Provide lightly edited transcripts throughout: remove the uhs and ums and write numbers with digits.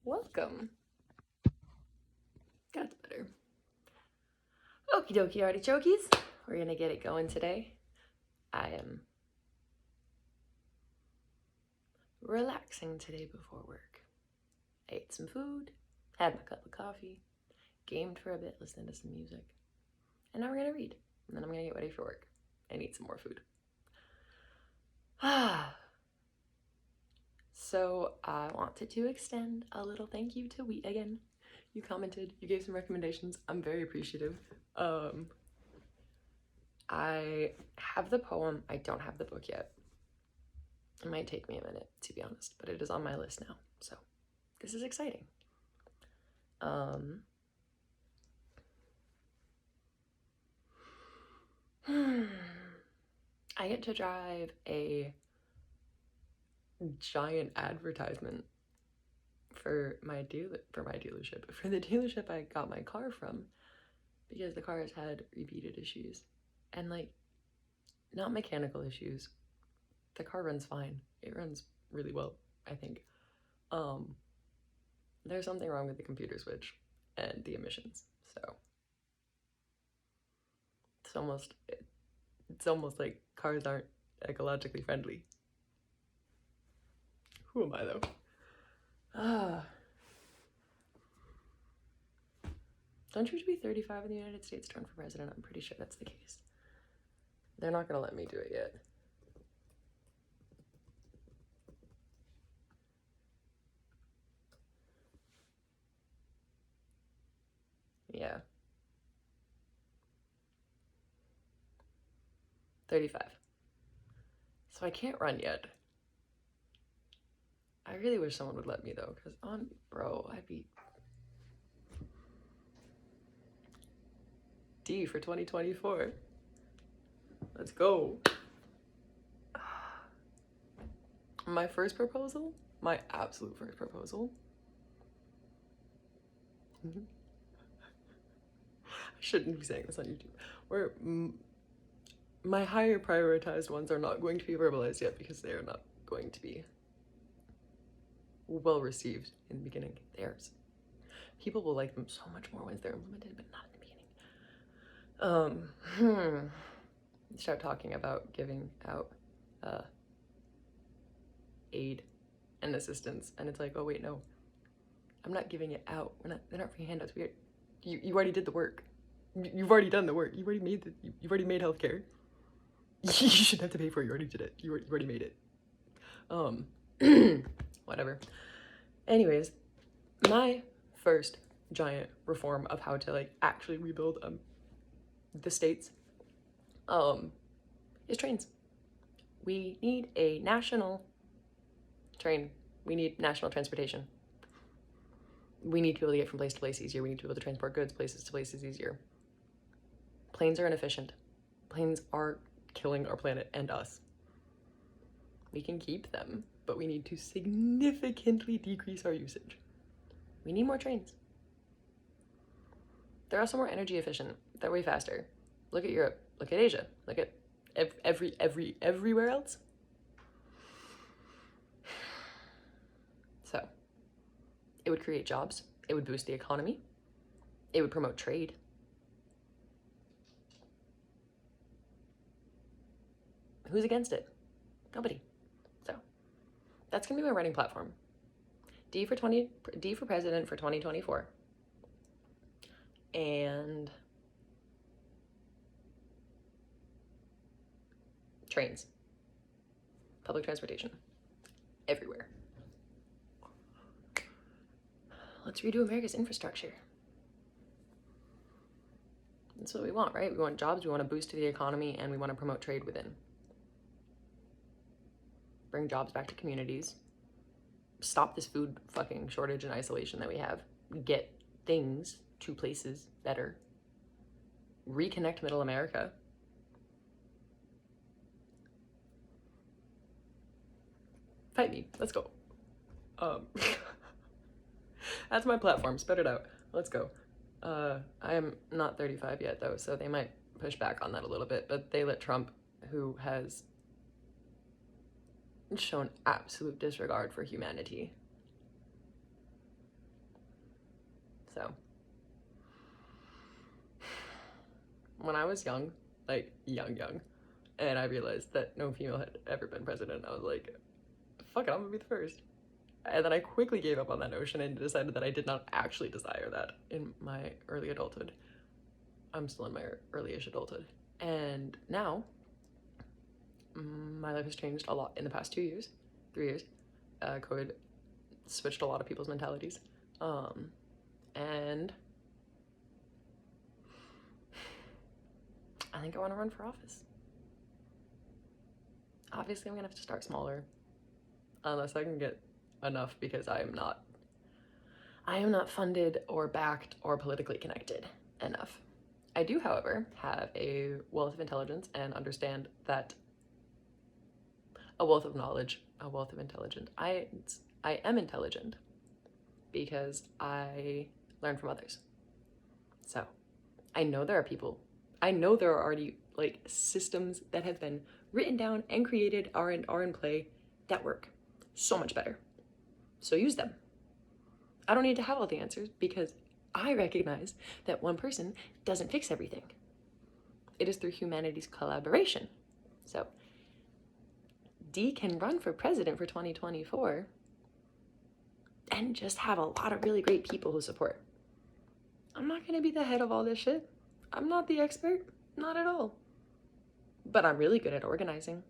Welcome. That's better. Okie dokie artichokes. We're gonna get it going today. I am relaxing today before work. I ate some food, had my cup of coffee, gamed for a bit, listened to some music, and now we're gonna read. And then I'm gonna get ready for work and eat some more food. So I wanted to extend a little thank you to Wheat again. You commented, you gave some recommendations. I'm very appreciative. I have the poem. I don't have the book yet. It might take me a minute, to be honest, but it is on my list now, so this is exciting. I get to drive a giant advertisement for my dealership, for the dealership I got my car from, because the car has had repeated issues, and like, not mechanical issues. The car runs fine. It runs really well, I think. There's something wrong with the computer switch and the emissions, so it's almost like cars aren't ecologically friendly. Who am I though? Don't you have to be 35 in the United States to run for president? I'm pretty sure that's the case. They're not gonna let me do it yet. Yeah. 35. So I can't run yet. I really wish someone would let me though, because I'd be D for 2024. Let's go. My first proposal, my absolute first proposal. I shouldn't be saying this on YouTube. Where my higher prioritized ones are not going to be verbalized yet because they are not going to be well received in the beginning. People will like them so much more once they're implemented, but not in the beginning. Start talking about giving out aid and assistance, and it's like, oh wait, no, I'm not giving it out. They're not free handouts. You already did the work. You've already done the work. You've already made healthcare. You shouldn't have to pay for it. You already did it. You already made it. Whatever. Anyways, my first giant reform of how to like actually rebuild the states is trains. We need a national train. We need national transportation. We need to be able to get from place to place easier. We need to be able to transport goods places to places easier. Planes are inefficient. Planes are killing our planet and us. We can keep them, but we need to significantly decrease our usage. We need more trains. They're also more energy efficient. They're way faster. Look at Europe. Look at Asia. Look at everywhere else. So, it would create jobs. It would boost the economy. It would promote trade. Who's against it? Nobody. So, that's gonna be my writing platform. D for president for 2024. And trains. Public transportation. Everywhere. Let's redo America's infrastructure. That's what we want, right? We want jobs, we want to boost the economy, and we want to promote trade within. Bring jobs back to communities. Stop this food fucking shortage and isolation that we have. Get things to places better. Reconnect Middle America. Fight me. Let's go. That's my platform. Spit it out. Let's go. I am not 35 yet, though, so they might push back on that a little bit, but they let Trump, who has shown absolute disregard for humanity, So when I was young, like young, and I realized that no female had ever been president, I was like, fuck it, I'm gonna be the first. And then I quickly gave up on that notion and decided that I did not actually desire that in my early adulthood. I'm still in my early-ish adulthood. And now, my life has changed a lot in the past 2 years, 3 years. COVID switched a lot of people's mentalities. And I think I want to run for office. Obviously, I'm gonna have to start smaller, unless I can get enough, because I am not funded or backed or politically connected enough. I do, however, have a wealth of intelligence and understand that a wealth of knowledge, a wealth of intelligence. I am intelligent because I learn from others. So I know there are already like systems that have been written down and created, are in play, that work so much better. So use them. I don't need to have all the answers because I recognize that one person doesn't fix everything. It is through humanity's collaboration. So D can run for president for 2024 and just have a lot of really great people who support. I'm not gonna be the head of all this shit. I'm not the expert, not at all. But I'm really good at organizing.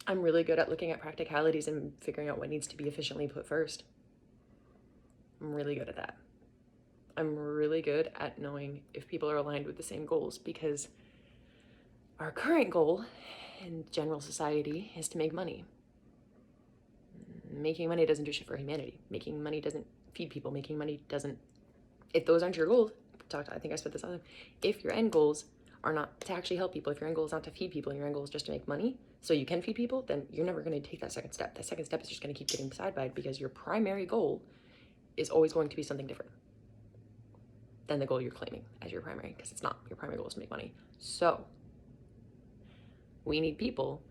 I'm really good at looking at practicalities and figuring out what needs to be efficiently put first. I'm really good at that. I'm really good at knowing if people are aligned with the same goals, because our current goal in general society is to make money. Making money doesn't do shit for humanity. Making money doesn't feed people. Making money doesn't, if those aren't your goals, I think I said this other, if your end goals are not to actually help people, if your end goal is not to feed people and your end goal is just to make money so you can feed people, then you're never going to take that second step. That second step is just going to keep getting sidelined, because your primary goal is always going to be something different than the goal you're claiming as your primary, because it's not. Your primary goal is to make money. So we need people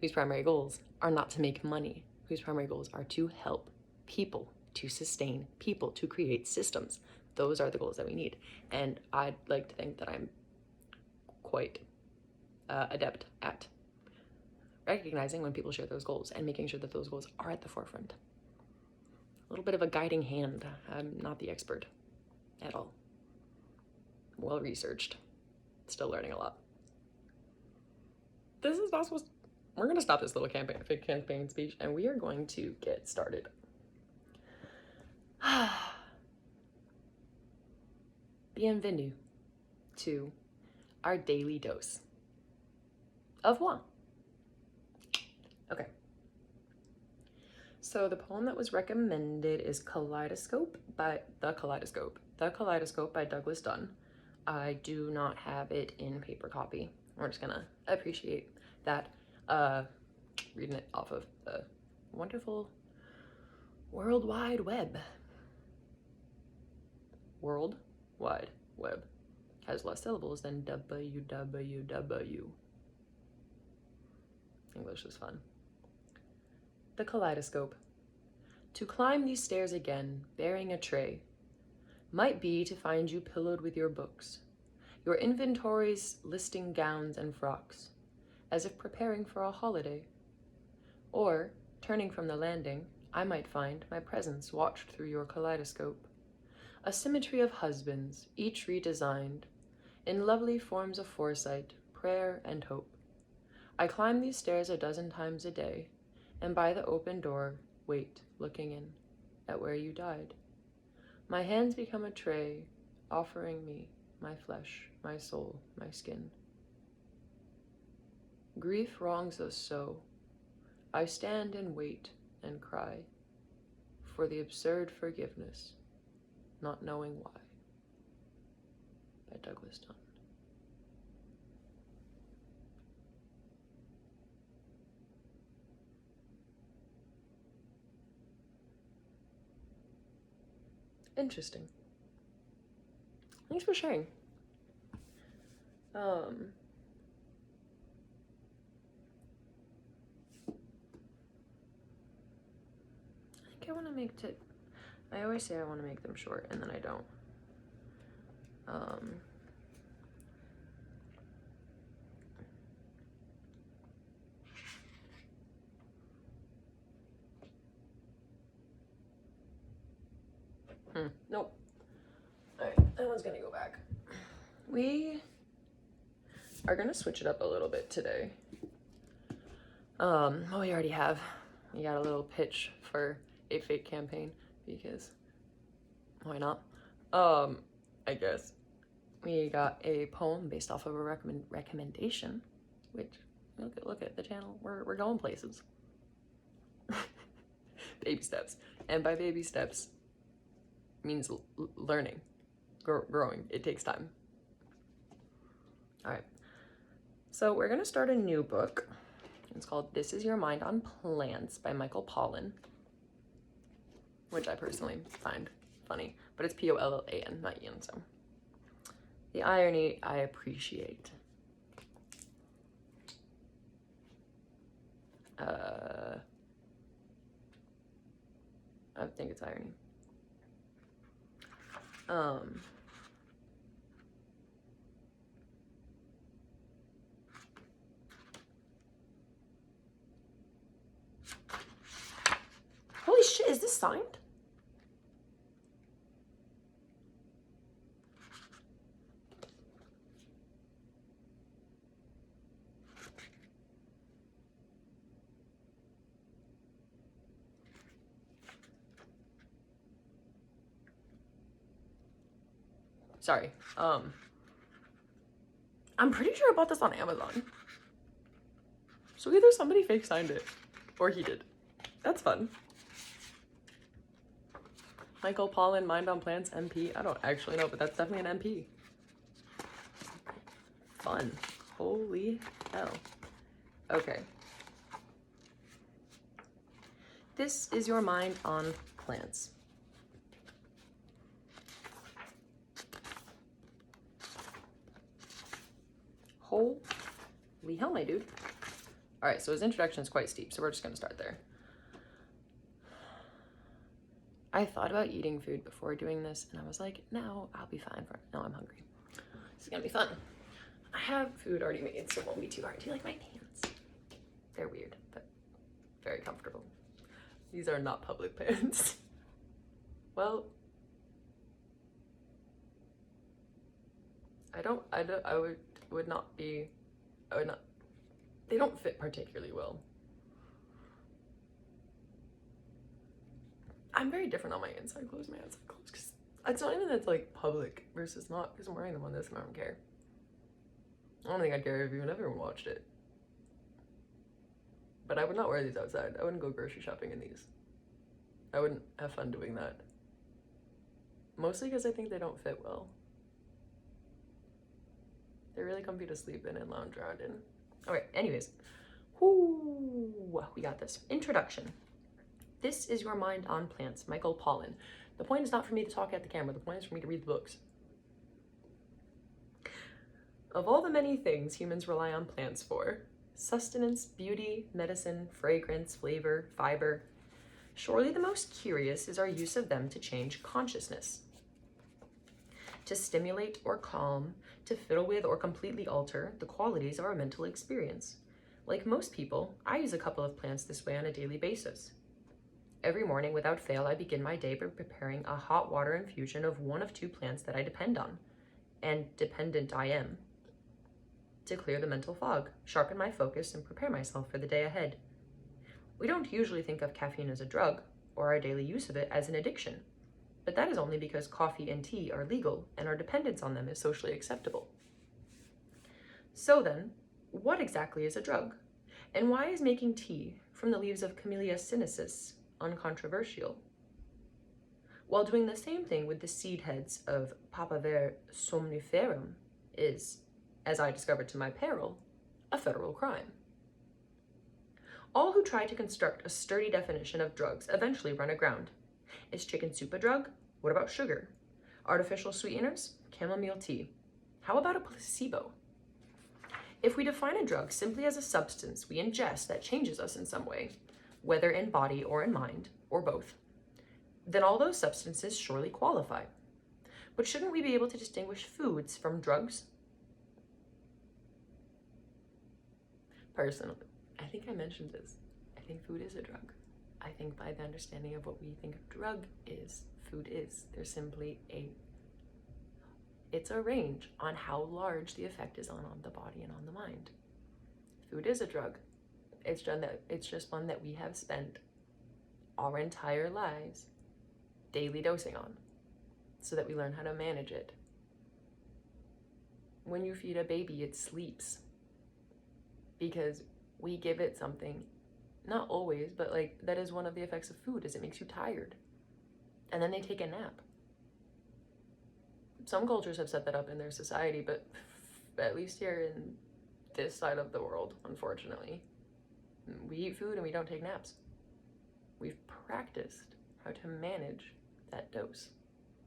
whose primary goals are not to make money, whose primary goals are to help people, to sustain people, to create systems. Those are the goals that we need. And I'd like to think that I'm quite adept at recognizing when people share those goals and making sure that those goals are at the forefront. A little bit of a guiding hand. I'm not the expert at all. Well researched. Still learning a lot. This is not supposed to, we're going to stop this little campaign speech and we are going to get started. Bienvenue to our daily dose of moi. Okay. So the poem that was recommended is Kaleidoscope by Douglas Dunn. I do not have it in paper copy. We're just gonna appreciate that. Reading it off of the wonderful World Wide Web. World Wide Web has less syllables than www. English is fun. The Kaleidoscope. To climb these stairs again, bearing a tray, might be to find you pillowed with your books, your inventories listing gowns and frocks, as if preparing for a holiday. Or, turning from the landing, I might find my presence watched through your kaleidoscope, a symmetry of husbands, each redesigned, in lovely forms of foresight, prayer, and hope. I climb these stairs a dozen times a day, and by the open door, wait, looking in, at where you died. My hands become a tray, offering me my flesh, my soul, my skin. Grief wrongs us so. I stand and wait and cry for the absurd forgiveness, not knowing why. By Douglas Dunn. Interesting. Thanks for sharing. I think I want to make I always say I want to make them short and then I don't. Um, Nope. All right, that one's gonna go back. We are gonna switch it up a little bit today. Well, we already have. We got a little pitch for a fake campaign because why not? I guess we got a poem based off of a recommendation, which look at the channel. We're going places. Baby steps, and by baby steps means learning, growing. It takes time. All right, so we're gonna start a new book. It's called This Is Your Mind on Plants by Michael Pollan, which I personally find funny, but it's Pollan, not Ian, so. The irony I appreciate. I think it's irony. Holy shit, is this signed? Sorry. I'm pretty sure I bought this on Amazon. So either somebody fake signed it or he did. That's fun. Michael Pollan, Mind on Plants, MP. I don't actually know, but that's definitely an MP. Fun. Holy hell. Okay. This is your mind on plants. Holy hell, my dude. All right, so his introduction is quite steep, so we're just gonna start there. I thought about eating food before doing this, and I was like, no, I'll be fine. No, I'm hungry. This is gonna be fun. I have food already made, so it won't be too hard. Do you like my pants? They're weird, but very comfortable. These are not public pants. Well, I would not, they don't fit particularly well. I'm very different on my inside clothes, my outside clothes, because it's not even that it's like public versus not, because I'm wearing them on this and I don't care. I don't think I'd care if even everyone watched it. But I would not wear these outside. I wouldn't go grocery shopping in these. I wouldn't have fun doing that. Mostly because I think they don't fit well. They're really comfy to sleep in and lounge around in. Alright, anyways. Whoo, we got this. Introduction. This is Your Mind on Plants, Michael Pollan. The point is not for me to talk at the camera. The point is for me to read the books. Of all the many things humans rely on plants for, sustenance, beauty, medicine, fragrance, flavor, fiber, surely the most curious is our use of them to change consciousness. To stimulate or calm, to fiddle with or completely alter the qualities of our mental experience. Like most people, I use a couple of plants this way on a daily basis. Every morning, without fail, I begin my day by preparing a hot water infusion of one of two plants that I depend on, and dependent I am, to clear the mental fog, sharpen my focus, and prepare myself for the day ahead. We don't usually think of caffeine as a drug, or our daily use of it as an addiction, but that is only because coffee and tea are legal and our dependence on them is socially acceptable. So then, what exactly is a drug? And why is making tea from the leaves of Camellia sinensis uncontroversial, while doing the same thing with the seed heads of Papaver somniferum is, as I discovered to my peril, a federal crime? All who try to construct a sturdy definition of drugs eventually run aground. Is chicken soup a drug? What about sugar? Artificial sweeteners? Chamomile tea. How about a placebo? If we define a drug simply as a substance we ingest that changes us in some way, whether in body or in mind, or both, then all those substances surely qualify. But shouldn't we be able to distinguish foods from drugs? Personally, I think I mentioned this. I think food is a drug. I think by the understanding of what we think a drug is, food is. There's simply it's a range on how large the effect is on the body and on the mind. Food is a drug. It's just one that we have spent our entire lives daily dosing on so that we learn how to manage it. When you feed a baby, it sleeps because we give it something, not always, but like that is one of the effects of food, is it makes you tired. And then they take a nap. Some cultures have set that up in their society, but at least here in this side of the world, unfortunately, we eat food and we don't take naps. We've practiced how to manage that dose.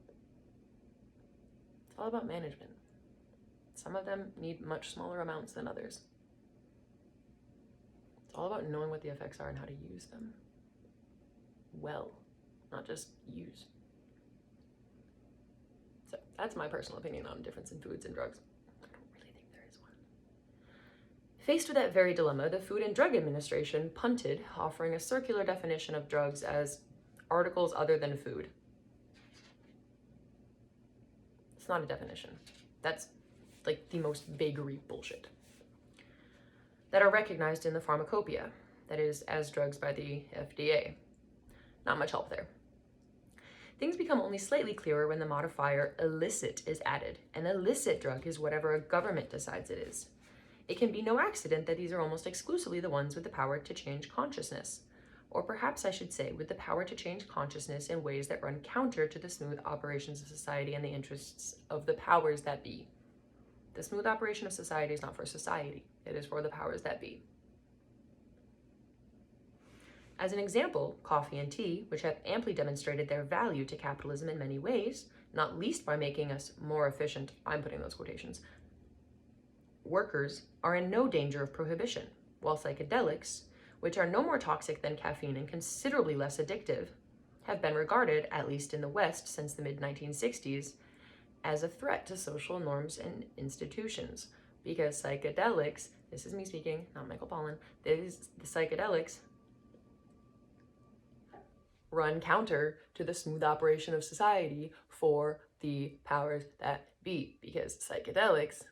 It's all about management. Some of them need much smaller amounts than others. It's all about knowing what the effects are and how to use them well, not just use. So that's my personal opinion on difference in foods and drugs. I don't really think there is one. Faced with that very dilemma, the Food and Drug Administration punted, offering a circular definition of drugs as articles other than food. It's not a definition. That's like the most vagary bullshit. That are recognized in the pharmacopoeia, that is, as drugs by the FDA. Not much help there. Things become only slightly clearer when the modifier illicit is added. An illicit drug is whatever a government decides it is. It can be no accident that these are almost exclusively the ones with the power to change consciousness. Or perhaps I should say, with the power to change consciousness in ways that run counter to the smooth operations of society and the interests of the powers that be. The smooth operation of society is not for society. It is for the powers that be. As an example, coffee and tea, which have amply demonstrated their value to capitalism in many ways, not least by making us more efficient, I'm putting those quotations, workers are in no danger of prohibition, while psychedelics, which are no more toxic than caffeine and considerably less addictive, have been regarded, at least in the West since the mid-1960s, as a threat to social norms and institutions. Because psychedelics, this is me speaking, not Michael Pollan, the psychedelics run counter to the smooth operation of society for the powers that be, because psychedelics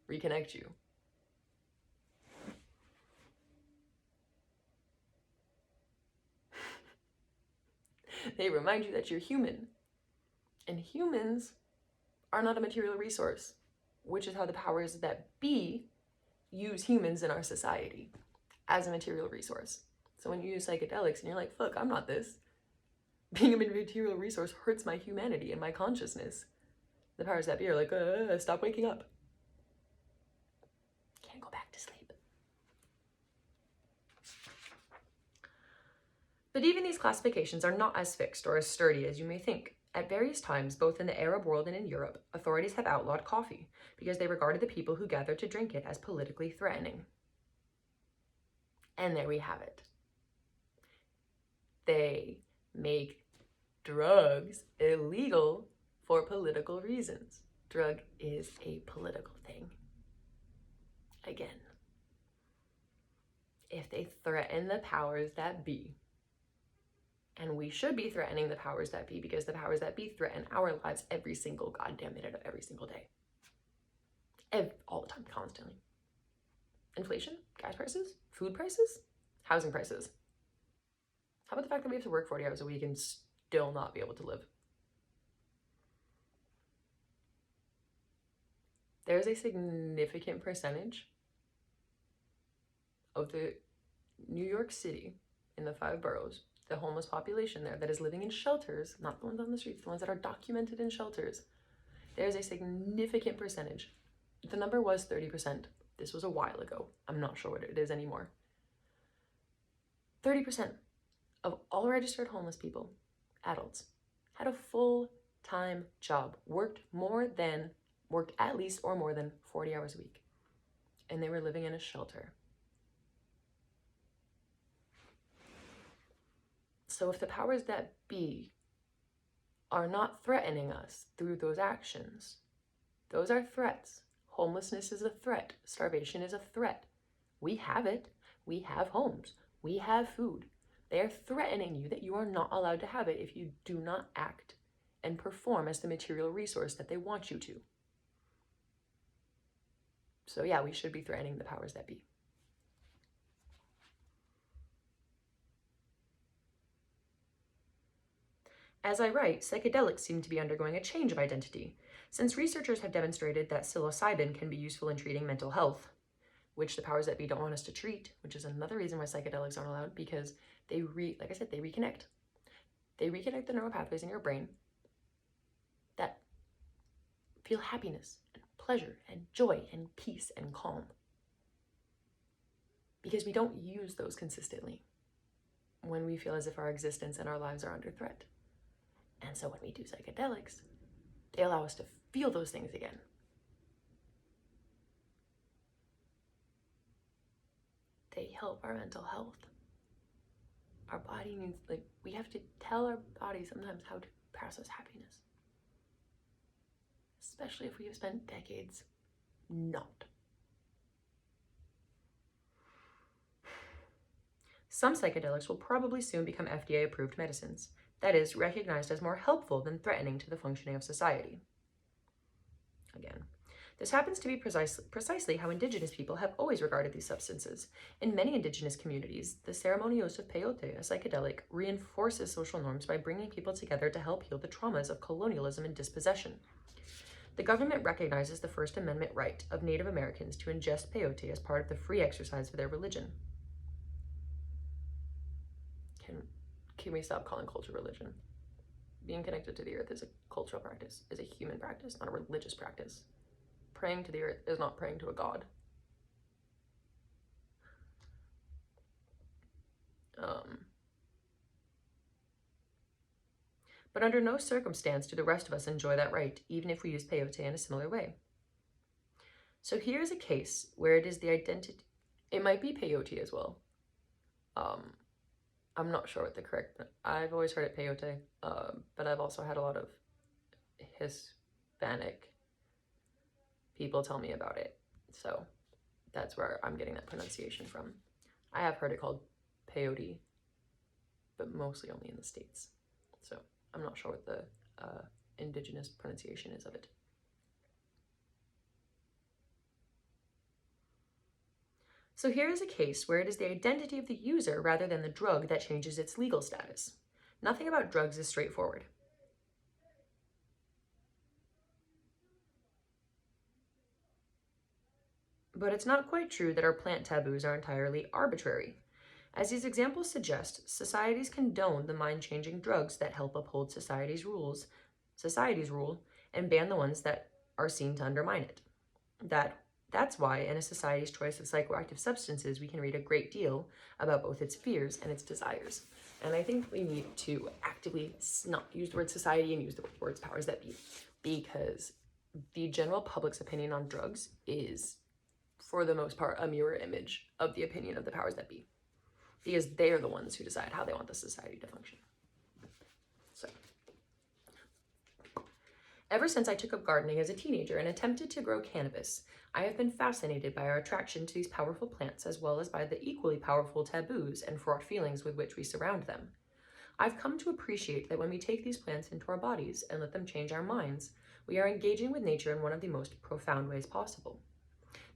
reconnect you. They remind you that you're human. And humans are not a material resource, which is how the powers that be use humans in our society as a material resource. So when you use psychedelics and you're like, fuck, I'm not this. Being a material resource hurts my humanity and my consciousness. The powers that be are like, stop waking up. Can't go back to sleep. But even these classifications are not as fixed or as sturdy as you may think. At various times, both in the Arab world and in Europe, authorities have outlawed coffee because they regarded the people who gathered to drink it as politically threatening. And there we have it. They make drugs illegal for political reasons. Drug is a political thing. Again, if they threaten the powers that be, and we should be threatening the powers that be because the powers that be threaten our lives every single goddamn minute of every single day. All the time, constantly. Inflation, gas prices, food prices, housing prices. How about the fact that we have to work 40 hours a week and still not be able to live? There's a significant percentage of the New York City, in the 5 boroughs, the homeless population there that is living in shelters, not the ones on the streets, the ones that are documented in shelters. There's a significant percentage. The number was 30%. This was a while ago. I'm not sure what it is anymore. 30% of all registered homeless people, adults, had a full-time job, worked at least or more than 40 hours a week, and they were living in a shelter. So if the powers that be are not threatening us through those actions. Those are threats. Homelessness is a threat. Starvation is a threat. We have it. We have homes. We have food. They are threatening you that you are not allowed to have it if you do not act and perform as the material resource that they want you to. So yeah, we should be threatening the powers that be. As I write, psychedelics seem to be undergoing a change of identity, since researchers have demonstrated that psilocybin can be useful in treating mental health, which the powers that be don't want us to treat, which is another reason why psychedelics aren't allowed, because they like I said, they reconnect. They reconnect the neural pathways in your brain that feel happiness and pleasure and joy and peace and calm. Because we don't use those consistently when we feel as if our existence and our lives are under threat. And so when we do psychedelics, they allow us to feel those things again. They help our mental health. Our body needs, we have to tell our body sometimes how to process happiness. Especially if we have spent decades not. Some psychedelics will probably soon become FDA-approved medicines, that is, recognized as more helpful than threatening to the functioning of society. Again, this happens to be precisely how indigenous people have always regarded these substances. In many indigenous communities, the ceremonios of peyote, a psychedelic, reinforces social norms by bringing people together to help heal the traumas of colonialism and dispossession. The government recognizes the First Amendment right of Native Americans to ingest peyote as part of the free exercise of their religion. Can we stop calling culture religion? Being connected to the earth is a cultural practice, is a human practice, not a religious practice. Praying to the earth is not praying to a god. But under no circumstance do the rest of us enjoy that right, even if we use peyote in a similar way. So here's a case where it is the identity, it might be peyote as well. I'm not sure what the correct, I've always heard it peyote, but I've also had a lot of Hispanic people tell me about it. So that's where I'm getting that pronunciation from. I have heard it called peyote, but mostly only in the States. So I'm not sure what the indigenous pronunciation is of it. So here is a case where it is the identity of the user rather than the drug that changes its legal status. Nothing about drugs is straightforward. But it's not quite true that our plant taboos are entirely arbitrary. As these examples suggest, societies condone the mind-changing drugs that help uphold society's rule, and ban the ones that are seen to undermine it. That's why in a society's choice of psychoactive substances, we can read a great deal about both its fears and its desires. And I think we need to actively not use the word society and use the words powers that be, because the general public's opinion on drugs is, for the most part, a mirror image of the opinion of the powers that be, because they are the ones who decide how they want the society to function. So, ever since I took up gardening as a teenager and attempted to grow cannabis, I have been fascinated by our attraction to these powerful plants, as well as by the equally powerful taboos and fraught feelings with which we surround them. I've come to appreciate that when we take these plants into our bodies and let them change our minds, we are engaging with nature in one of the most profound ways possible.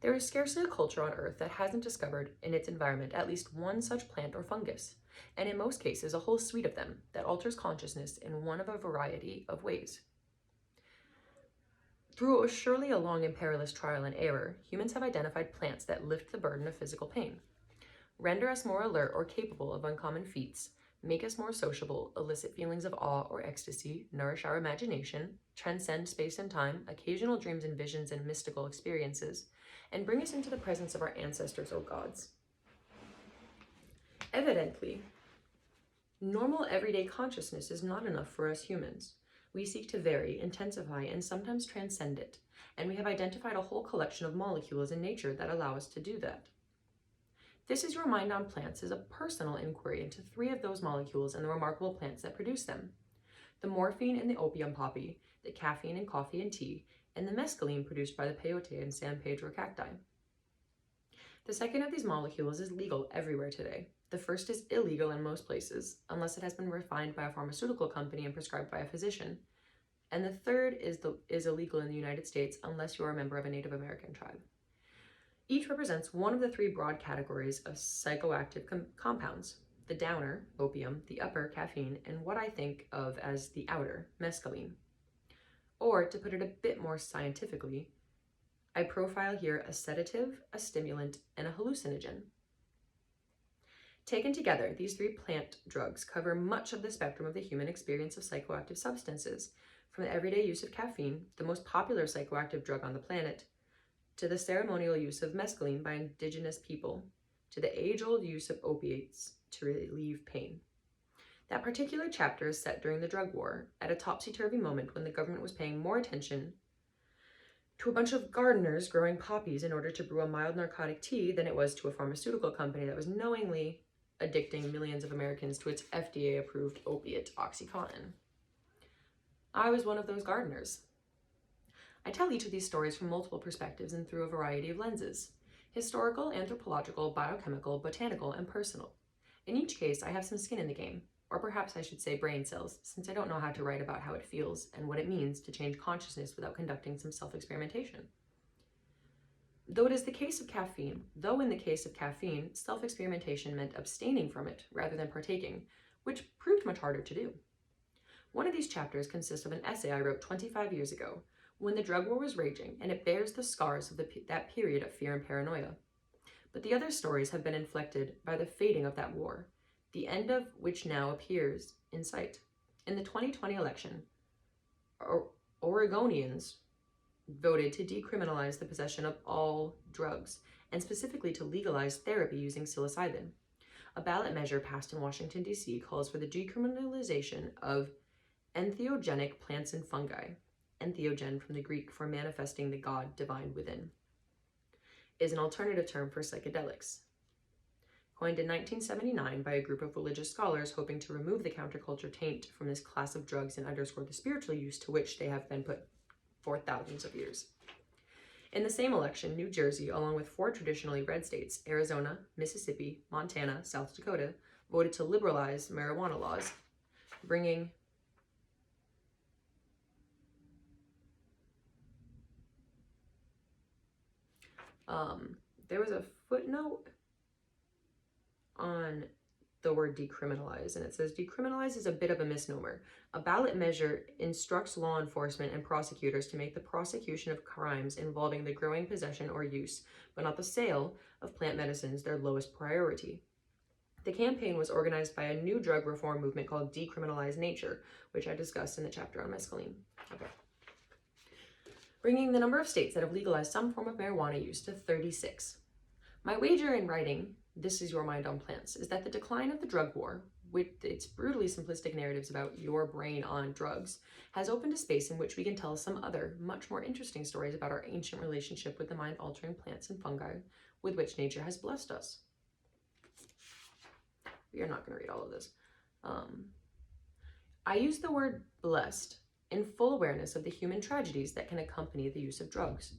There is scarcely a culture on Earth that hasn't discovered in its environment at least one such plant or fungus, and in most cases a whole suite of them that alters consciousness in one of a variety of ways. Through surely a long and perilous trial and error, humans have identified plants that lift the burden of physical pain, render us more alert or capable of uncommon feats, make us more sociable, elicit feelings of awe or ecstasy, nourish our imagination, transcend space and time, occasional dreams and visions and mystical experiences, and bring us into the presence of our ancestors or gods. Evidently, normal everyday consciousness is not enough for us humans. We seek to vary, intensify, and sometimes transcend it, and we have identified a whole collection of molecules in nature that allow us to do that. This Is Your Mind on Plants is a personal inquiry into 3 of those molecules and the remarkable plants that produce them. the morphine in the opium poppy, the caffeine in coffee and tea, and the mescaline produced by the peyote and San Pedro cacti. The second of these molecules is legal everywhere today. The first is illegal in most places, unless it has been refined by a pharmaceutical company and prescribed by a physician. And the third is illegal in the United States unless you are a member of a Native American tribe. Each represents one of the three broad categories of psychoactive compounds: the downer, opium, the upper, caffeine, and what I think of as the outer, mescaline. Or, to put it a bit more scientifically, I profile here a sedative, a stimulant, and a hallucinogen. Taken together, these three plant drugs cover much of the spectrum of the human experience of psychoactive substances, from the everyday use of caffeine, the most popular psychoactive drug on the planet, to the ceremonial use of mescaline by indigenous people, to the age-old use of opiates to relieve pain. That particular chapter is set during the drug war, at a topsy-turvy moment when the government was paying more attention to a bunch of gardeners growing poppies in order to brew a mild narcotic tea than it was to a pharmaceutical company that was knowingly addicting millions of Americans to its FDA-approved opiate, OxyContin. I was one of those gardeners. I tell each of these stories from multiple perspectives and through a variety of lenses: historical, anthropological, biochemical, botanical, and personal. In each case, I have some skin in the game, or perhaps I should say brain cells, since I don't know how to write about how it feels and what it means to change consciousness without conducting some self-experimentation. Though in the case of caffeine, self-experimentation meant abstaining from it rather than partaking, which proved much harder to do. One of these chapters consists of an essay I wrote 25 years ago, when the drug war was raging, and it bears the scars of that period of fear and paranoia. But the other stories have been inflected by the fading of that war, the end of which now appears in sight. In the 2020 election, Oregonians voted to decriminalize the possession of all drugs, and specifically to legalize therapy using psilocybin. A ballot measure passed in Washington, D.C. calls for the decriminalization of entheogenic plants and fungi, entheogen from the Greek for manifesting the God divine within, is an alternative term for psychedelics. Coined in 1979 by a group of religious scholars hoping to remove the counterculture taint from this class of drugs and underscore the spiritual use to which they have been put for thousands of years. In the same election, New Jersey, along with four traditionally red states, Arizona, Mississippi, Montana, South Dakota, voted to liberalize marijuana laws, bringing there was a footnote on the word decriminalize, and it says decriminalize is a bit of a misnomer. A ballot measure instructs law enforcement and prosecutors to make the prosecution of crimes involving the growing, possession, or use, but not the sale of plant medicines, their lowest priority. The campaign was organized by a new drug reform movement called Decriminalize Nature, which I discussed in the chapter on mescaline. Okay. Bringing the number of states that have legalized some form of marijuana use to 36. My wager in writing This Is Your Mind on Plants is that the decline of the drug war, with its brutally simplistic narratives about your brain on drugs, has opened a space in which we can tell some other, much more interesting stories about our ancient relationship with the mind-altering plants and fungi with which nature has blessed us. We are not going to read all of this. I use the word blessed in full awareness of the human tragedies that can accompany the use of drugs.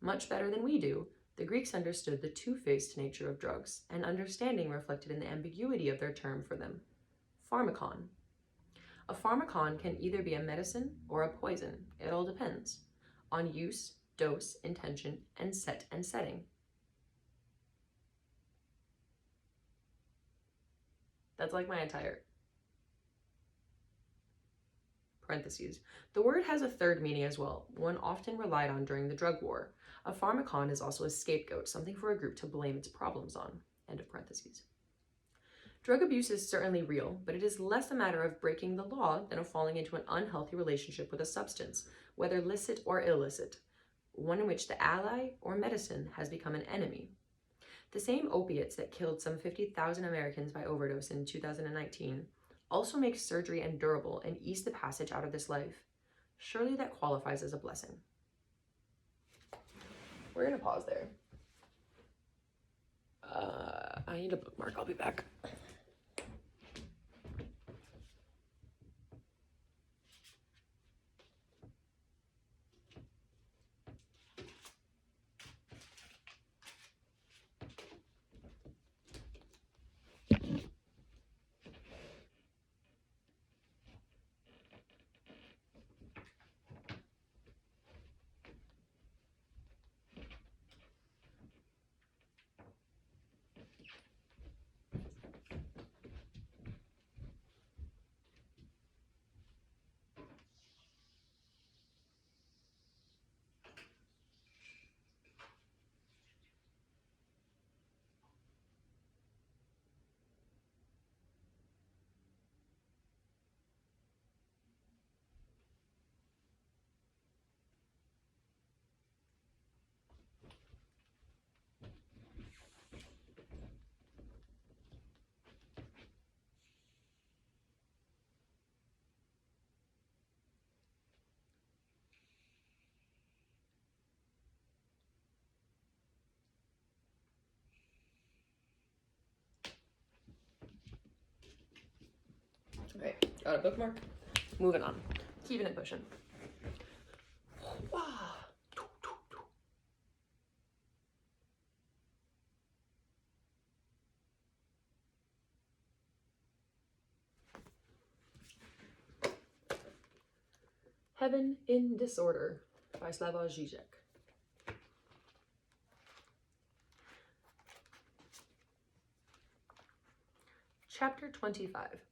Much better than we do, the Greeks understood the two-faced nature of drugs, and understanding reflected in the ambiguity of their term for them: pharmakon. A pharmakon can either be a medicine or a poison. It all depends on use, dose, intention, and setting. That's like my entire parentheses. The word has a third meaning as well, one often relied on during the drug war. A pharmakon is also a scapegoat, something for a group to blame its problems on. End of parentheses. Drug abuse is certainly real, but it is less a matter of breaking the law than of falling into an unhealthy relationship with a substance, whether licit or illicit, one in which the ally or medicine has become an enemy. The same opiates that killed some 50,000 Americans by overdose in 2019 also make surgery endurable and ease the passage out of this life. Surely that qualifies as a blessing. We're gonna pause there. I need a bookmark. I'll be back. Okay, got a bookmark. Moving on. Keeping it pushing. Wow. Heaven in Disorder by Slavoj Zizek. Chapter 25.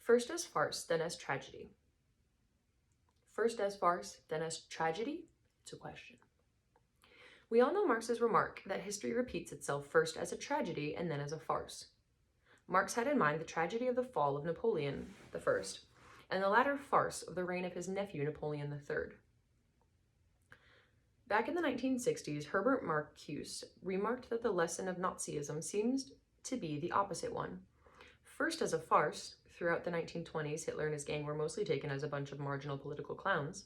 First as farce, then as tragedy. First as farce, then as tragedy? It's a question. We all know Marx's remark that history repeats itself first as a tragedy and then as a farce. Marx had in mind the tragedy of the fall of Napoleon I, and the latter farce of the reign of his nephew Napoleon III. Back in the 1960s, Herbert Marcuse remarked that the lesson of Nazism seems to be the opposite one. First as a farce, throughout the 1920s, Hitler and his gang were mostly taken as a bunch of marginal political clowns,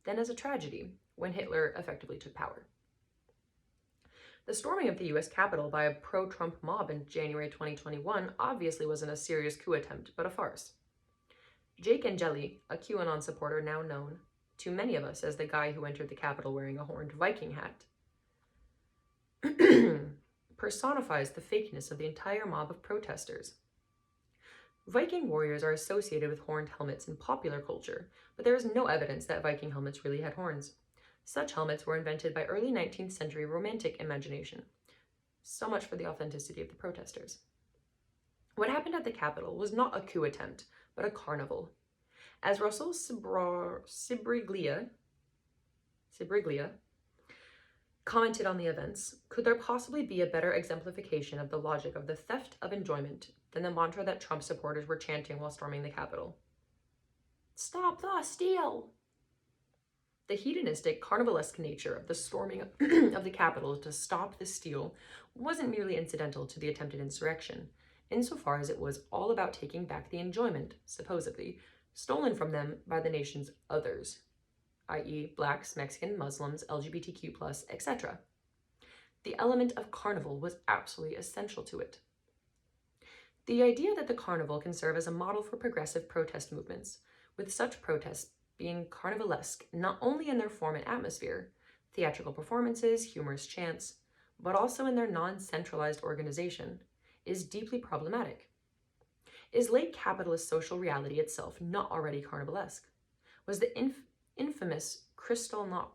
then as a tragedy, when Hitler effectively took power. The storming of the US Capitol by a pro-Trump mob in January 2021 obviously wasn't a serious coup attempt, but a farce. Jake Angeli, a QAnon supporter now known to many of us as the guy who entered the Capitol wearing a horned Viking hat, personifies the fakeness of the entire mob of protesters. Viking warriors are associated with horned helmets in popular culture, but there is no evidence that Viking helmets really had horns. Such helmets were invented by early 19th century Romantic imagination. So much for the authenticity of the protesters. What happened at the Capitol was not a coup attempt, but a carnival. As Russell Sibriglia commented on the events, could there possibly be a better exemplification of the logic of the theft of enjoyment than the mantra that Trump supporters were chanting while storming the Capitol? Stop the steal! The hedonistic, carnivalesque nature of the storming of the Capitol to stop the steal wasn't merely incidental to the attempted insurrection, insofar as it was all about taking back the enjoyment, supposedly, stolen from them by the nation's others, i.e. blacks, Mexican, Muslims, LGBTQ+, etc. The element of carnival was absolutely essential to it. The idea that the carnival can serve as a model for progressive protest movements, with such protests being carnivalesque not only in their form and atmosphere, theatrical performances, humorous chants, but also in their non-centralized organization, is deeply problematic. Is late capitalist social reality itself not already carnivalesque? Was the infamous Kristallnacht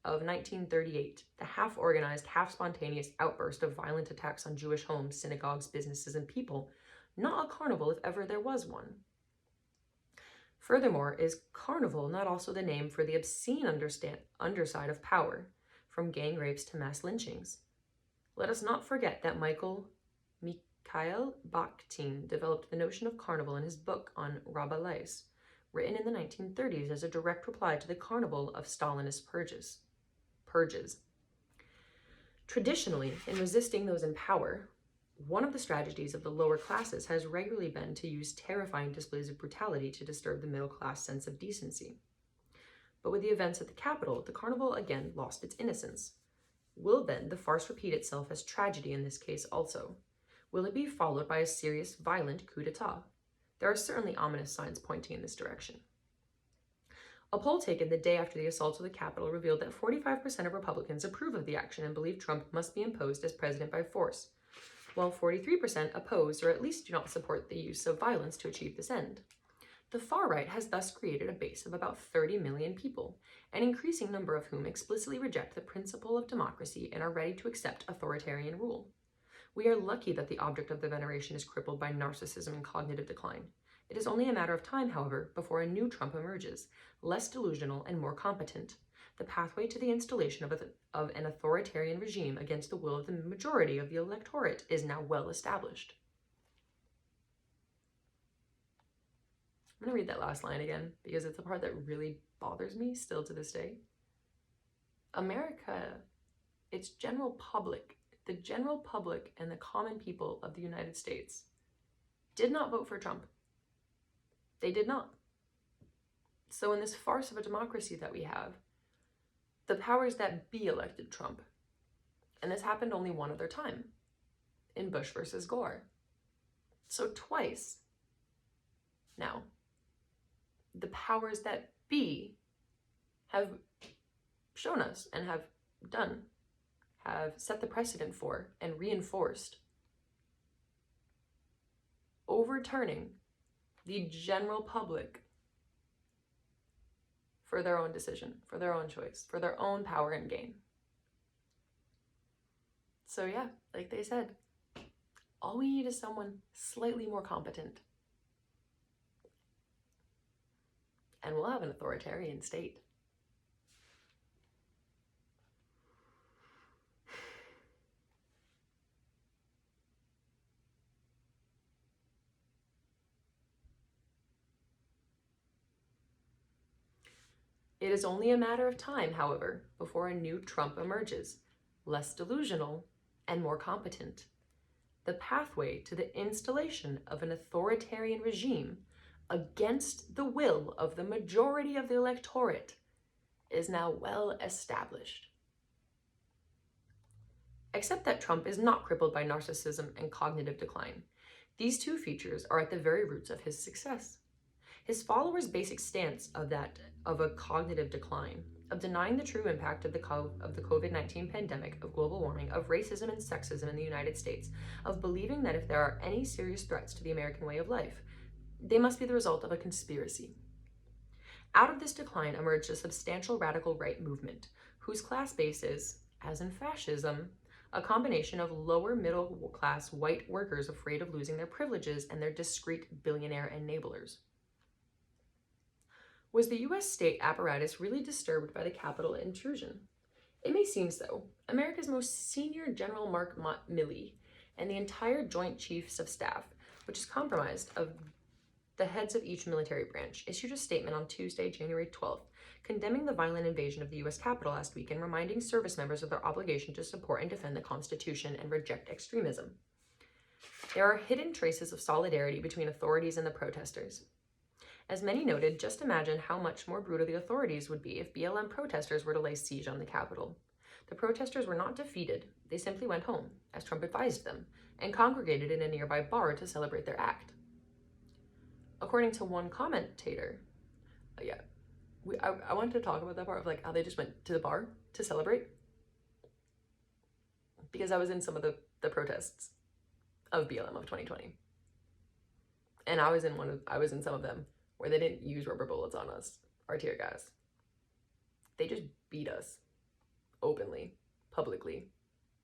of 1938, the half-organized, half-spontaneous outburst of violent attacks on Jewish homes, synagogues, businesses, and people, not a carnival if ever there was one? Furthermore, is carnival not also the name for the obscene underside of power, from gang rapes to mass lynchings? Let us not forget that Mikhail Bakhtin developed the notion of carnival in his book on Rabelais, written in the 1930s as a direct reply to the carnival of Stalinist purges. Traditionally, in resisting those in power, one of the strategies of the lower classes has regularly been to use terrifying displays of brutality to disturb the middle-class sense of decency. But with the events at the Capitol, the carnival again lost its innocence. Will then the farce repeat itself as tragedy in this case also? Will it be followed by a serious, violent coup d'etat? There are certainly ominous signs pointing in this direction. A poll taken the day after the assault of the Capitol revealed that 45% of Republicans approve of the action and believe Trump must be imposed as president by force, while 43% oppose or at least do not support the use of violence to achieve this end. The far right has thus created a base of about 30 million people, an increasing number of whom explicitly reject the principle of democracy and are ready to accept authoritarian rule. We are lucky that the object of the veneration is crippled by narcissism and cognitive decline. It is only a matter of time, however, before a new Trump emerges, less delusional and more competent. The pathway to the installation of an authoritarian regime against the will of the majority of the electorate is now well established. I'm going to read that last line again because it's the part that really bothers me still to this day. America, its general public, the general public and the common people of the United States did not vote for Trump. They did not. So in this farce of a democracy that we have, the powers that be elected Trump. And this happened only one other time, in Bush versus Gore. So twice, Now, the powers that be have shown us and have set the precedent for and reinforced overturning the general public for their own decision, for their own choice, for their own power and gain. So yeah, like they said, all we need is someone slightly more competent. And we'll have an authoritarian state. It is only a matter of time, however, before a new Trump emerges, less delusional and more competent. The pathway to the installation of an authoritarian regime against the will of the majority of the electorate is now well established. Except that Trump is not crippled by narcissism and cognitive decline. These two features are at the very roots of his success. His followers' basic stance of a cognitive decline, of denying the true impact of the COVID-19 pandemic, of global warming, of racism and sexism in the United States, of believing that if there are any serious threats to the American way of life, they must be the result of a conspiracy. Out of this decline emerged a substantial radical right movement, whose class base is, as in fascism, a combination of lower middle class white workers afraid of losing their privileges and their discreet billionaire enablers. Was the US state apparatus really disturbed by the Capitol intrusion? It may seem so. America's most senior General Mark Milley and the entire Joint Chiefs of Staff, which is comprised of the heads of each military branch, issued a statement on Tuesday, January 12th, condemning the violent invasion of the US Capitol last week and reminding service members of their obligation to support and defend the Constitution and reject extremism. There are hidden traces of solidarity between authorities and the protesters. As many noted, just imagine how much more brutal the authorities would be if BLM protesters were to lay siege on the Capitol. The protesters were not defeated. They simply went home, as Trump advised them, and congregated in a nearby bar to celebrate their act. According to one commentator, I wanted to talk about that part of like how they just went to the bar to celebrate, because I was in some of the protests of BLM of 2020, and I was in some of them where they didn't use rubber bullets on us or tear gas. They just beat us openly, publicly,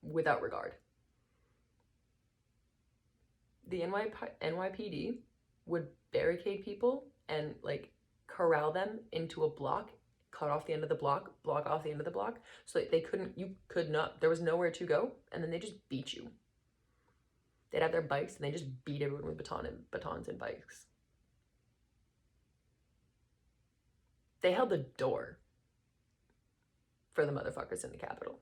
without regard. The NYPD would barricade people and like corral them into a block, cut off the end of the block off the end of the block, so that there was nowhere to go, and then they just beat you. They'd have their bikes and they just beat everyone with batons and bikes. They held the door for the motherfuckers in the Capitol.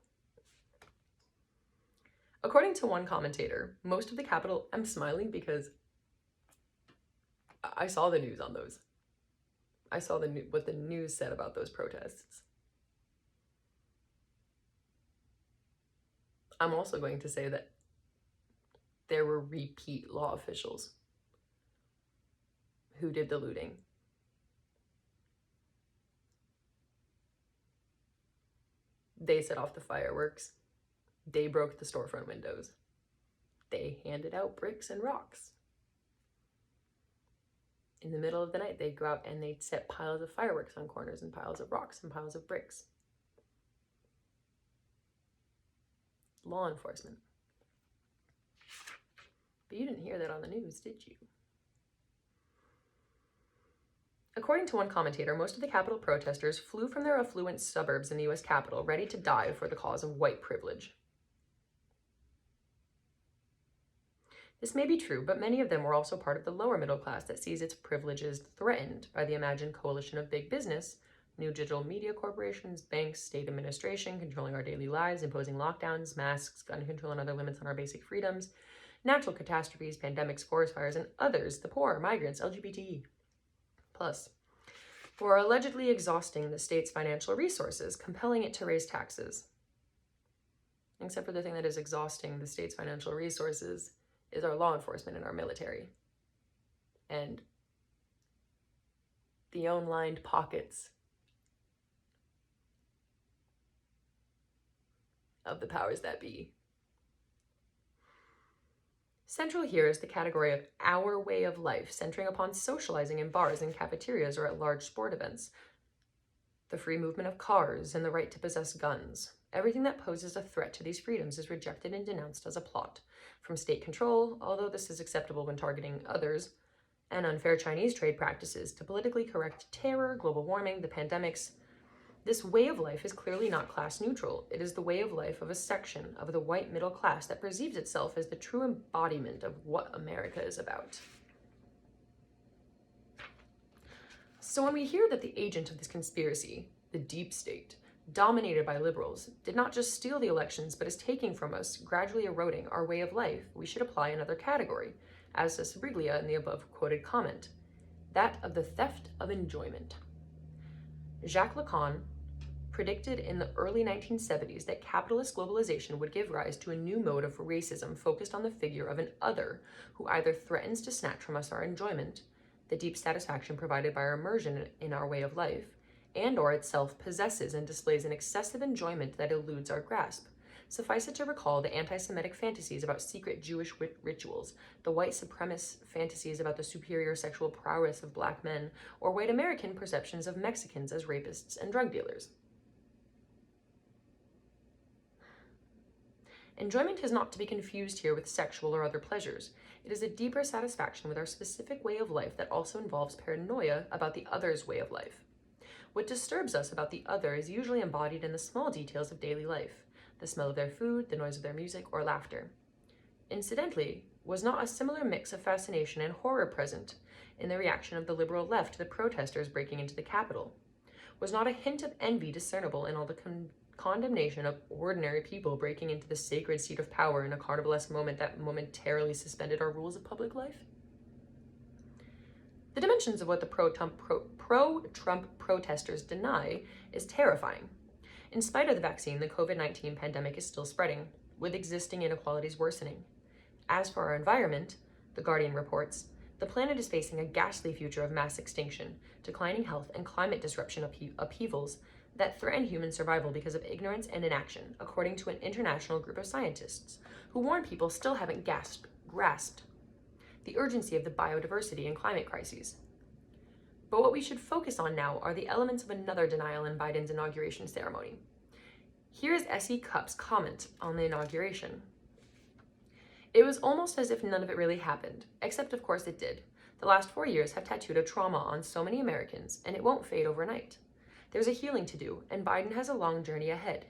According to one commentator, most of the Capitol, I'm smiling because I saw the news on those. I saw what the news said about those protests. I'm also going to say that there were repeat law officials who did the looting. They set off the fireworks. They broke the storefront windows. They handed out bricks and rocks. In the middle of the night, they'd go out and they'd set piles of fireworks on corners and piles of rocks and piles of bricks. Law enforcement. But you didn't hear that on the news, did you? According to one commentator, most of the Capitol protesters flew from their affluent suburbs in the US Capitol, ready to die for the cause of white privilege. This may be true, but many of them were also part of the lower middle class that sees its privileges threatened by the imagined coalition of big business, new digital media corporations, banks, state administration, controlling our daily lives, imposing lockdowns, masks, gun control, and other limits on our basic freedoms, natural catastrophes, pandemics, forest fires, and others, the poor, migrants, LGBT+, who are allegedly exhausting the state's financial resources, compelling it to raise taxes. Except for the thing that is exhausting the state's financial resources is our law enforcement and our military. And the own-lined pockets of the powers that be. Central here is the category of our way of life, centering upon socializing in bars and cafeterias or at large sport events, the free movement of cars, and the right to possess guns. Everything that poses a threat to these freedoms is rejected and denounced as a plot, from state control, although this is acceptable when targeting others, and unfair Chinese trade practices, to politically correct terror, global warming, the pandemics. This way of life is clearly not class neutral. It is the way of life of a section of the white middle class that perceives itself as the true embodiment of what America is about. So when we hear that the agent of this conspiracy, the deep state, dominated by liberals, did not just steal the elections but is taking from us, gradually eroding our way of life, we should apply another category, as says Sabriglia in the above quoted comment, that of the theft of enjoyment. Jacques Lacan predicted in the early 1970s that capitalist globalization would give rise to a new mode of racism focused on the figure of an other who either threatens to snatch from us our enjoyment, the deep satisfaction provided by our immersion in our way of life, and or itself possesses and displays an excessive enjoyment that eludes our grasp. Suffice it to recall the anti-Semitic fantasies about secret Jewish rituals, the white supremacist fantasies about the superior sexual prowess of black men, or white American perceptions of Mexicans as rapists and drug dealers. Enjoyment is not to be confused here with sexual or other pleasures. It is a deeper satisfaction with our specific way of life that also involves paranoia about the other's way of life. What disturbs us about the other is usually embodied in the small details of daily life, the smell of their food, the noise of their music, or laughter. Incidentally, was not a similar mix of fascination and horror present in the reaction of the liberal left to the protesters breaking into the Capitol? Was not a hint of envy discernible in all the condemnation of ordinary people breaking into the sacred seat of power in a carnivalesque moment that momentarily suspended our rules of public life? The dimensions of what the pro-Trump protesters deny is terrifying. In spite of the vaccine, the COVID-19 pandemic is still spreading, with existing inequalities worsening. As for our environment, The Guardian reports, the planet is facing a ghastly future of mass extinction, declining health, and climate disruption upheavals that threaten human survival because of ignorance and inaction, according to an international group of scientists, who warn people still haven't grasped the urgency of the biodiversity and climate crises. But what we should focus on now are the elements of another denial in Biden's inauguration ceremony. Here is S.E. Cupp's comment on the inauguration. It was almost as if none of it really happened, except of course it did. The last 4 years have tattooed a trauma on so many Americans, and it won't fade overnight. There's a healing to do, and Biden has a long journey ahead.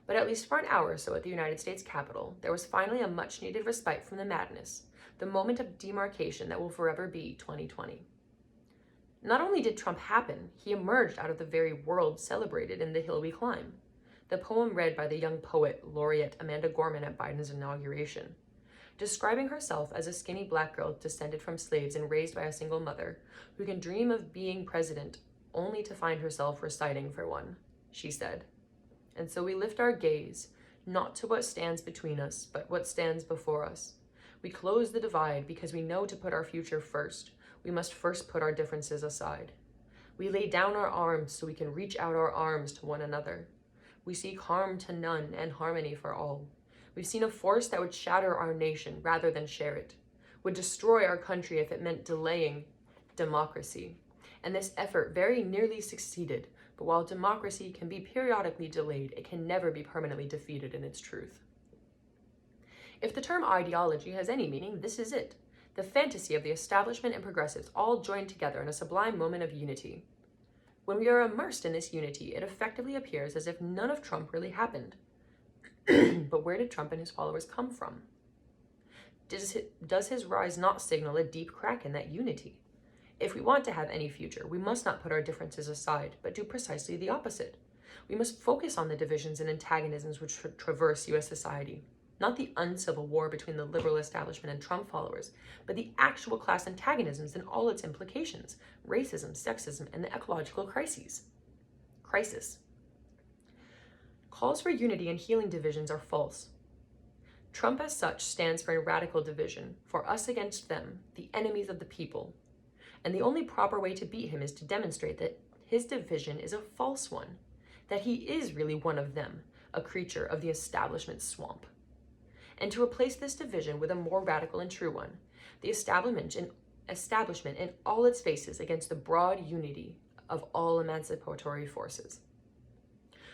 But at least for an hour or so at the United States Capitol, there was finally a much-needed respite from the madness, the moment of demarcation that will forever be 2020. Not only did Trump happen, he emerged out of the very world celebrated in The Hill We Climb, the poem read by the young poet laureate Amanda Gorman at Biden's inauguration. Describing herself as a skinny black girl descended from slaves and raised by a single mother, who can dream of being president only to find herself reciting for one, she said. And so we lift our gaze, not to what stands between us, but what stands before us. We close the divide because we know to put our future first. We must first put our differences aside. We lay down our arms so we can reach out our arms to one another. We seek harm to none and harmony for all. We've seen a force that would shatter our nation rather than share it, would destroy our country if it meant delaying democracy. And this effort very nearly succeeded, but while democracy can be periodically delayed, it can never be permanently defeated in its truth. If the term ideology has any meaning, this is it. The fantasy of the establishment and progressives all joined together in a sublime moment of unity. When we are immersed in this unity, it effectively appears as if none of Trump really happened. But where did Trump and his followers come from? Does his rise not signal a deep crack in that unity? If we want to have any future, we must not put our differences aside, but do precisely the opposite. We must focus on the divisions and antagonisms which traverse U.S. society, not the uncivil war between the liberal establishment and Trump followers, but the actual class antagonisms and all its implications, racism, sexism, and the ecological crisis. Calls for unity and healing divisions are false. Trump as such stands for a radical division, for us against them, the enemies of the people. And the only proper way to beat him is to demonstrate that his division is a false one, that he is really one of them, a creature of the establishment swamp. And to replace this division with a more radical and true one, the establishment in all its faces against the broad unity of all emancipatory forces.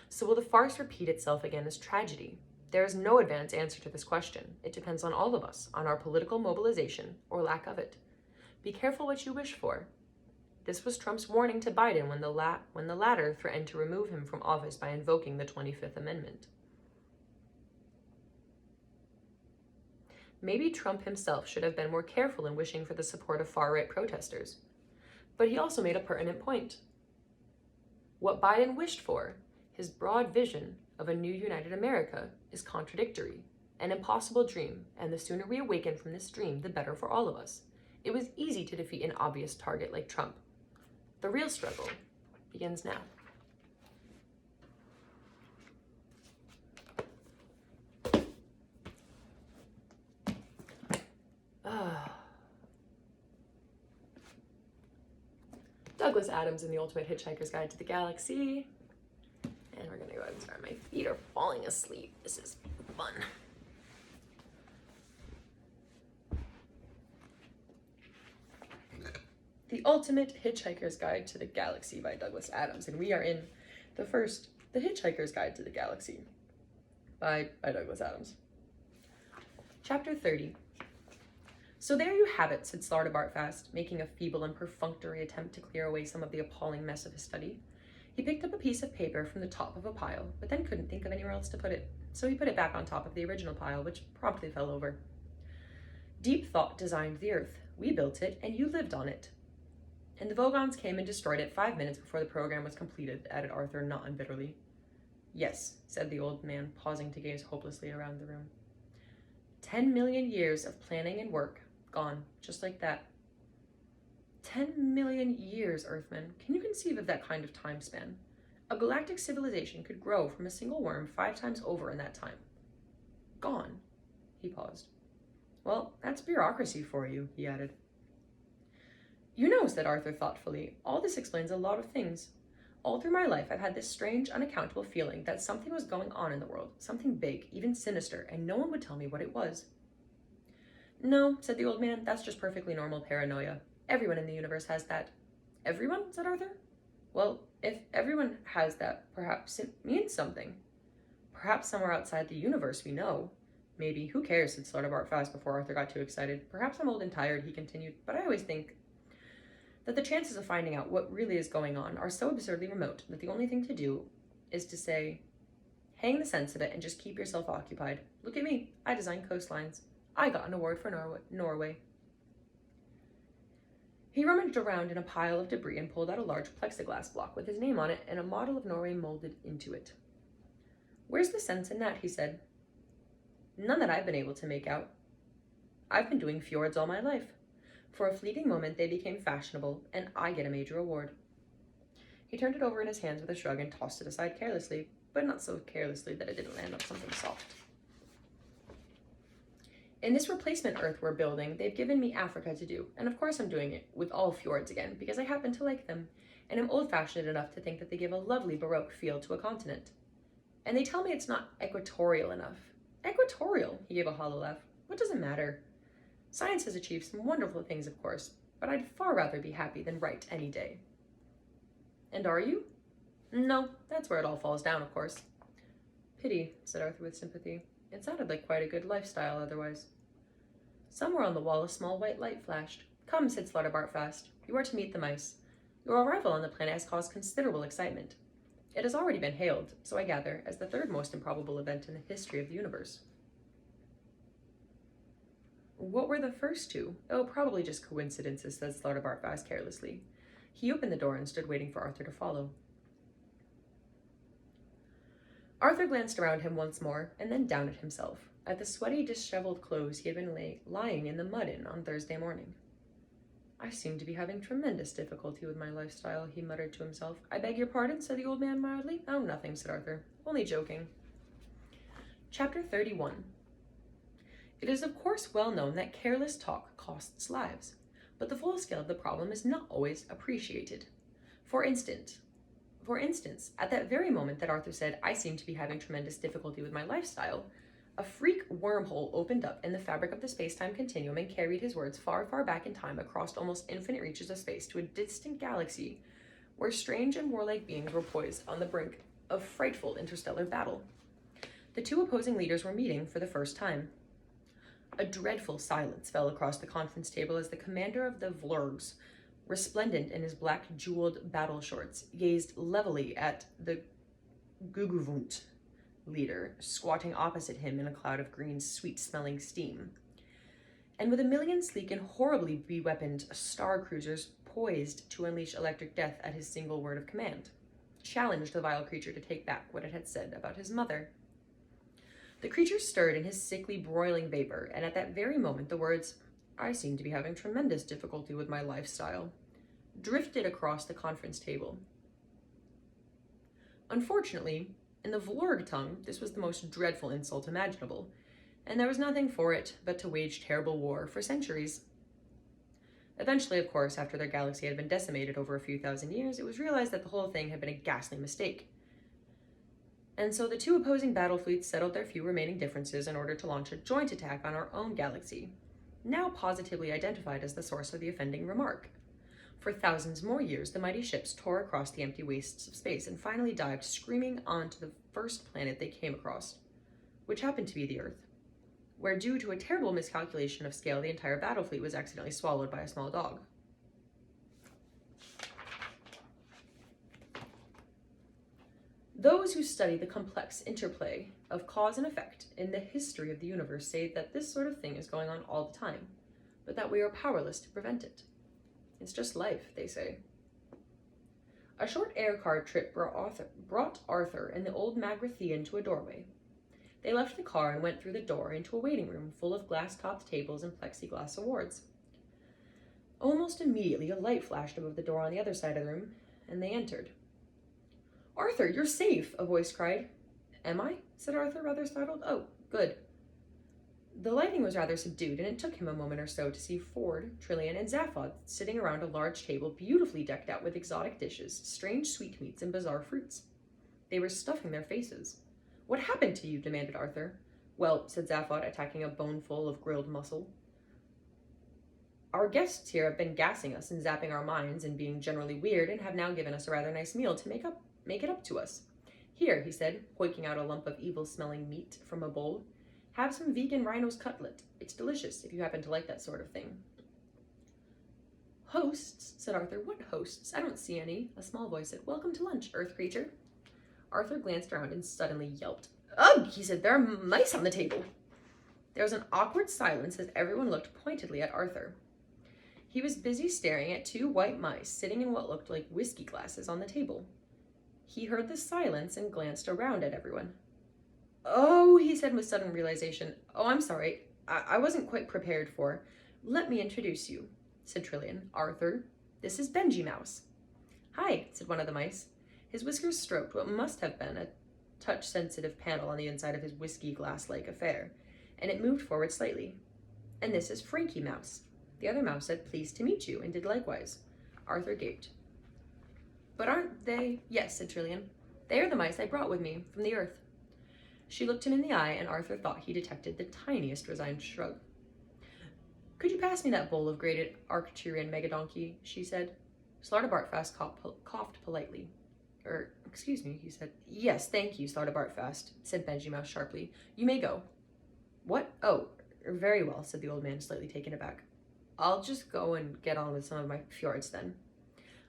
So will the farce repeat itself again as tragedy? There is no advanced answer to this question. It depends on all of us, on our political mobilization or lack of it. Be careful what you wish for. This was Trump's warning to Biden when the latter threatened to remove him from office by invoking the 25th Amendment. Maybe Trump himself should have been more careful in wishing for the support of far-right protesters. But he also made a pertinent point. What Biden wished for, his broad vision of a new united America, is contradictory, an impossible dream, and the sooner we awaken from this dream, the better for all of us. It was easy to defeat an obvious target like Trump. The real struggle begins now. Douglas Adams in The Ultimate Hitchhiker's Guide to the Galaxy. And we're gonna go ahead and start. My feet are falling asleep. This is fun. The Ultimate Hitchhiker's Guide to the Galaxy by Douglas Adams. And we are in The Hitchhiker's Guide to the Galaxy by Douglas Adams. Chapter 30. So there you have it, said Slardabart, making a feeble and perfunctory attempt to clear away some of the appalling mess of his study. He picked up a piece of paper from the top of a pile, but then couldn't think of anywhere else to put it, so he put it back on top of the original pile, which promptly fell over. Deep thought designed the earth. We built it, and you lived on it. And the Vogons came and destroyed it 5 minutes before the program was completed, added Arthur not unbitterly. Yes, said the old man, pausing to gaze hopelessly around the room. 10 million years of planning and work, gone, just like that. 10 million years, Earthmen. Can you conceive of that kind of time span? A galactic civilization could grow from a single worm 5 times over in that time. Gone. He paused. Well, that's bureaucracy for you, he added. You know, said Arthur thoughtfully, all this explains a lot of things. All through my life, I've had this strange, unaccountable feeling that something was going on in the world, something big, even sinister, and no one would tell me what it was. No, said the old man, that's just perfectly normal paranoia. Everyone in the universe has that. Everyone? Said Arthur. Well, if everyone has that, perhaps it means something. Perhaps somewhere outside the universe we know. Maybe, who cares, said Slardabart fast before Arthur got too excited. Perhaps I'm old and tired, he continued, but I always think that the chances of finding out what really is going on are so absurdly remote that the only thing to do is to say, hang the sense of it and just keep yourself occupied. Look at me, I design coastlines. I got an award for Norway. He rummaged around in a pile of debris and pulled out a large plexiglass block with his name on it and a model of Norway molded into it. Where's the sense in that, he said. None that I've been able to make out. I've been doing fjords all my life. For a fleeting moment, they became fashionable, and I get a major award. He turned it over in his hands with a shrug and tossed it aside carelessly, but not so carelessly that it didn't land on something soft. In this replacement Earth we're building, they've given me Africa to do, and of course I'm doing it with all fjords again, because I happen to like them, and am old-fashioned enough to think that they give a lovely Baroque feel to a continent. And they tell me it's not equatorial enough. Equatorial, he gave a hollow laugh. What does it matter? Science has achieved some wonderful things, of course, but I'd far rather be happy than right any day. And are you? No, that's where it all falls down, of course. Pity, said Arthur with sympathy. It sounded like quite a good lifestyle otherwise. Somewhere on the wall a small white light flashed. Come, said Slardabart fast. You are to meet the mice. Your arrival on the planet has caused considerable excitement. It has already been hailed, so I gather, as the third most improbable event in the history of the universe. What were the first two? Oh, probably just coincidences, said Slardabart fast carelessly. He opened the door and stood waiting for Arthur to follow. Arthur glanced around him once more, and then down at himself, at the sweaty, disheveled clothes he had been lying in the mud in on Thursday morning. I seem to be having tremendous difficulty with my lifestyle, he muttered to himself. I beg your pardon, said the old man mildly. Oh, nothing, said Arthur. Only joking. Chapter 31. It is of course well known that careless talk costs lives. but the full scale of the problem is not always appreciated. For instance, at that very moment that Arthur said, "I seem to be having tremendous difficulty with my lifestyle," a freak wormhole opened up in the fabric of the space-time continuum and carried his words far, far back in time across almost infinite reaches of space to a distant galaxy where strange and warlike beings were poised on the brink of frightful interstellar battle. The two opposing leaders were meeting for the first time. A dreadful silence fell across the conference table as the commander of the Vlurgs, resplendent in his black jeweled battle shorts, gazed levelly at the Guguvunt leader, squatting opposite him in a cloud of green, sweet-smelling steam. And with a million sleek and horribly be-weaponed star cruisers poised to unleash electric death at his single word of command, challenged the vile creature to take back what it had said about his mother. The creature stirred in his sickly, broiling vapor, and at that very moment the words, "I seem to be having tremendous difficulty with my lifestyle," drifted across the conference table. Unfortunately, in the Vlorg tongue, this was the most dreadful insult imaginable, and there was nothing for it but to wage terrible war for centuries. Eventually, of course, after their galaxy had been decimated over a few thousand years, it was realized that the whole thing had been a ghastly mistake. And so the two opposing battle fleets settled their few remaining differences in order to launch a joint attack on our own galaxy, now positively identified as the source of the offending remark. For thousands more years, the mighty ships tore across the empty wastes of space and finally dived screaming onto the first planet they came across, which happened to be the Earth, where due to a terrible miscalculation of scale, the entire battle fleet was accidentally swallowed by a small dog. Those who study the complex interplay of cause and effect in the history of the universe say that this sort of thing is going on all the time, but that we are powerless to prevent it. It's just life, they say. A short air car trip brought Arthur and the old Magrathian to a doorway. They left the car and went through the door into a waiting room full of glass-topped tables and plexiglass awards. Almost immediately, a light flashed above the door on the other side of the room, and they entered. "Arthur, you're safe," a voice cried. "Am I?" said Arthur, rather startled. "Oh, good." The lighting was rather subdued, and it took him a moment or so to see Ford, Trillian, and Zaphod sitting around a large table beautifully decked out with exotic dishes, strange sweetmeats, and bizarre fruits. They were stuffing their faces. "What happened to you?" demanded Arthur. "Well," said Zaphod, attacking a boneful of grilled muscle, "our guests here have been gassing us and zapping our minds and being generally weird, and have now given us a rather nice meal to make it up to us. Here," he said, hoiking out a lump of evil-smelling meat from a bowl. "Have some vegan rhino's cutlet. It's delicious, if you happen to like that sort of thing." "Hosts?" said Arthur. "What hosts? I don't see any." A small voice said, "Welcome to lunch, Earth creature." Arthur glanced around and suddenly yelped. "Ugh!" he said. "There are mice on the table." There was an awkward silence as everyone looked pointedly at Arthur. He was busy staring at two white mice sitting in what looked like whiskey glasses on the table. He heard the silence and glanced around at everyone. "Oh," he said with sudden realization. "Oh, I'm sorry. I wasn't quite prepared for. Let me introduce you," said Trillian. "Arthur, this is Benji Mouse." "Hi," said one of the mice. His whiskers stroked what must have been a touch-sensitive panel on the inside of his whiskey glass-like affair, and it moved forward slightly. "And this is Frankie Mouse." The other mouse said, "Pleased to meet you," and did likewise. Arthur gaped. "But aren't they—" "Yes," said Trillian. "They are the mice I brought with me from the Earth." She looked him in the eye, and Arthur thought he detected the tiniest resigned shrug. "Could you pass me that bowl of grated Arcturian megadonkey?" she said. Slartibartfast coughed politely. Excuse me," he said. "Yes, thank you, Slartibartfast," said Benji Mouse sharply. "You may go." "What? Oh, very well," said the old man, slightly taken aback. "I'll just go and get on with some of my fjords then."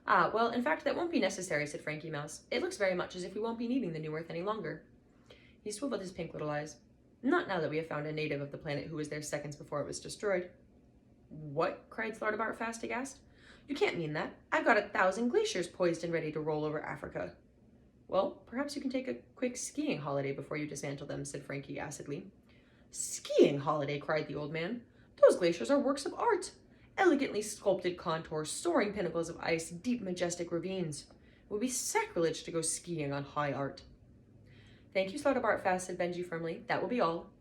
"Ah, well, in fact, that won't be necessary," said Frankie Mouse. "It looks very much as if we won't be needing the New Earth any longer." He swiveled his pink little eyes. "Not now that we have found a native of the planet who was there seconds before it was destroyed." "What?" cried Slartibartfast aghast. "You can't mean that. I've got 1,000 glaciers poised and ready to roll over Africa." "Well, perhaps you can take a quick skiing holiday before you dismantle them," said Frankie acidly. "Skiing holiday?" cried the old man. "Those glaciers are works of art. Elegantly sculpted contours, soaring pinnacles of ice, deep majestic ravines. It would be sacrilege to go skiing on high art." "Thank you, Slartibartfast," said Benji firmly. "That will be all."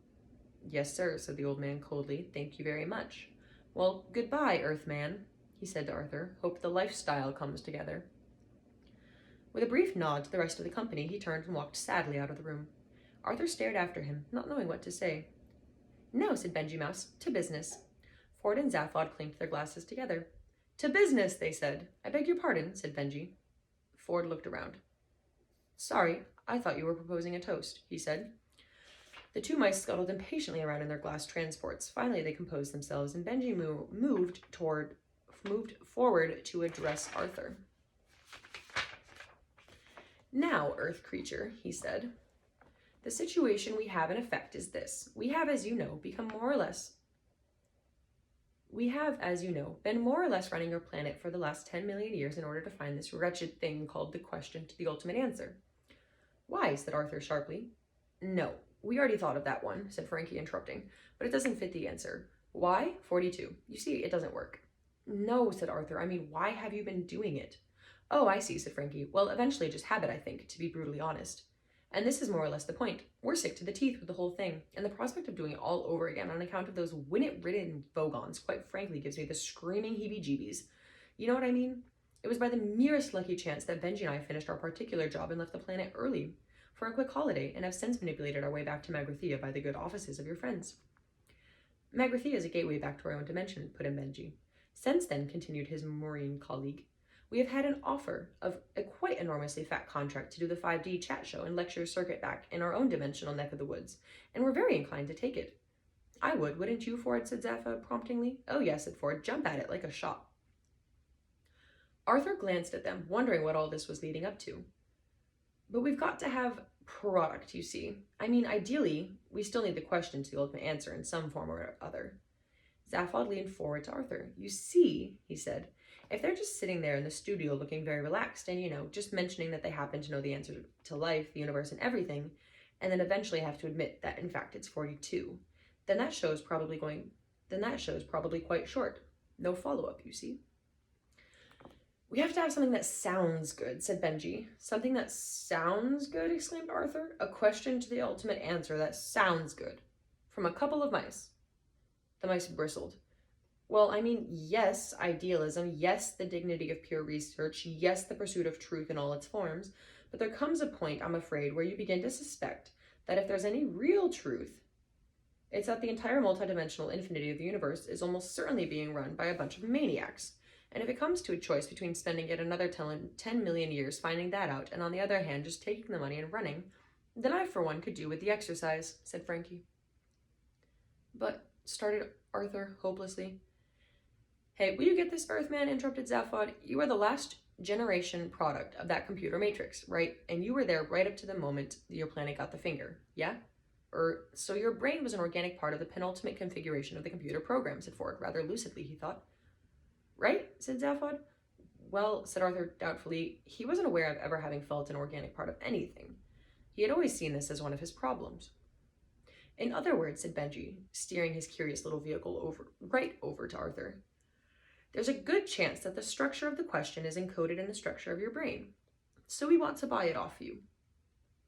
"Yes, sir," said the old man coldly. "Thank you very much." "Well, goodbye, Earthman." he said to Arthur. Hope the lifestyle comes together. With a brief nod to the rest of the company, he turned and walked sadly out of the room. Arthur stared after him, not knowing what to say. No, said Benji Mouse, to business. Ford and Zaphod clinked their glasses together. To business, they said. I beg your pardon, said Benji. Ford looked around. Sorry, I thought you were proposing a toast, he said. The two mice scuttled impatiently around in their glass transports. Finally, they composed themselves, and Benji moved forward to address Arthur. Now, Earth creature, he said, the situation we have in effect is this. We have, as you know, been more or less running your planet for the last 10 million years in order to find this wretched thing called the question to the ultimate answer. Why? Said Arthur sharply. No, we already thought of that one, said Frankie, interrupting, but it doesn't fit the answer. Why? 42. You see, it doesn't work. No, said Arthur. I mean, why have you been doing it? Oh, I see, said Frankie. Well, eventually just habit, I think, to be brutally honest. And this is more or less the point. We're sick to the teeth with the whole thing, and the prospect of doing it all over again on account of those win-it-ridden Vogons quite frankly gives me the screaming heebie-jeebies. You know what I mean? It was by the merest lucky chance that Benji and I finished our particular job and left the planet early for a quick holiday, and have since manipulated our way back to Magrathea by the good offices of your friends. Magrathea is a gateway back to our own dimension, put in Benji. Since then, continued his Maureen colleague, we have had an offer of a quite enormously fat contract to do the 5D chat show and lecture circuit back in our own dimensional neck of the woods, and we're very inclined to take it. I would, wouldn't you, Ford, said Zappa promptingly. Oh yes, said Ford, jump at it like a shot. Arthur glanced at them, wondering what all this was leading up to. But we've got to have product, you see. I mean, ideally, we still need the question to the ultimate answer in some form or other. Zaphod leaned forward to Arthur. You see, he said, if they're just sitting there in the studio looking very relaxed and, just mentioning that they happen to know the answer to life, the universe, and everything, and then eventually have to admit that, in fact, it's 42, then that show's probably quite short. No follow-up, you see. We have to have something that sounds good, said Benji. Something that sounds good, exclaimed Arthur. A question to the ultimate answer that sounds good. From a couple of mice. The mice bristled. Well, I mean, yes, idealism, yes, the dignity of pure research, yes, the pursuit of truth in all its forms, but there comes a point, I'm afraid, where you begin to suspect that if there's any real truth, it's that the entire multidimensional infinity of the universe is almost certainly being run by a bunch of maniacs. And if it comes to a choice between spending yet another 10 million years finding that out, and on the other hand, just taking the money and running, then I, for one, could do with the exercise, said Frankie. But, started Arthur hopelessly. Hey, will you get this, Earthman? Interrupted Zaphod. You are the last generation product of that computer matrix, right? And you were there right up to the moment your planet got the finger, yeah? So your brain was an organic part of the penultimate configuration of the computer program, said Ford, rather lucidly, he thought. Right? Said Zaphod. Well, said Arthur doubtfully, he wasn't aware of ever having felt an organic part of anything. He had always seen this as one of his problems. In other words, said Benji, steering his curious little vehicle right over to Arthur, there's a good chance that the structure of the question is encoded in the structure of your brain. So we want to buy it off you.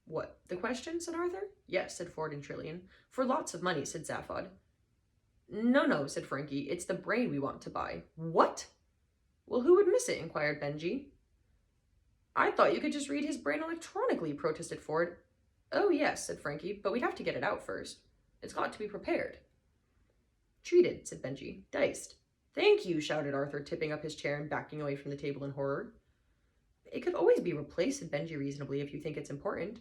What, the question? Said Arthur. Yes, said Ford and Trillian. For lots of money, said Zaphod. No, said Frankie. It's the brain we want to buy. What? Well, who would miss it? Inquired Benji. I thought you could just read his brain electronically, protested Ford. Oh, yes, said Frankie, but we'd have to get it out first. It's got to be prepared. Treated, said Benji. Diced. Thank you, shouted Arthur, tipping up his chair and backing away from the table in horror. It could always be replaced, said Benji reasonably, if you think it's important.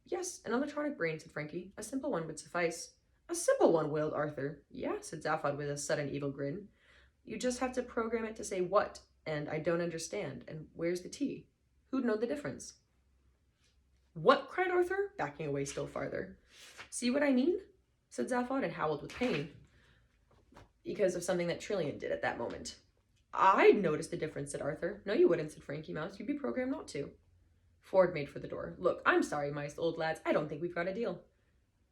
Yes, an electronic brain, said Frankie. A simple one would suffice. A simple one, wailed Arthur. Yeah, said Zaphod with a sudden evil grin. You just have to program it to say what, and I don't understand, and where's the T? Who'd know the difference? What? Cried Arthur, backing away still farther. See what I mean? Said Zaphod and howled with pain because of something that Trillian did at that moment. I'd notice the difference, said Arthur. No, you wouldn't, said Frankie Mouse. You'd be programmed not to. Ford made for the door. Look, I'm sorry, mice, old lads. I don't think we've got a deal.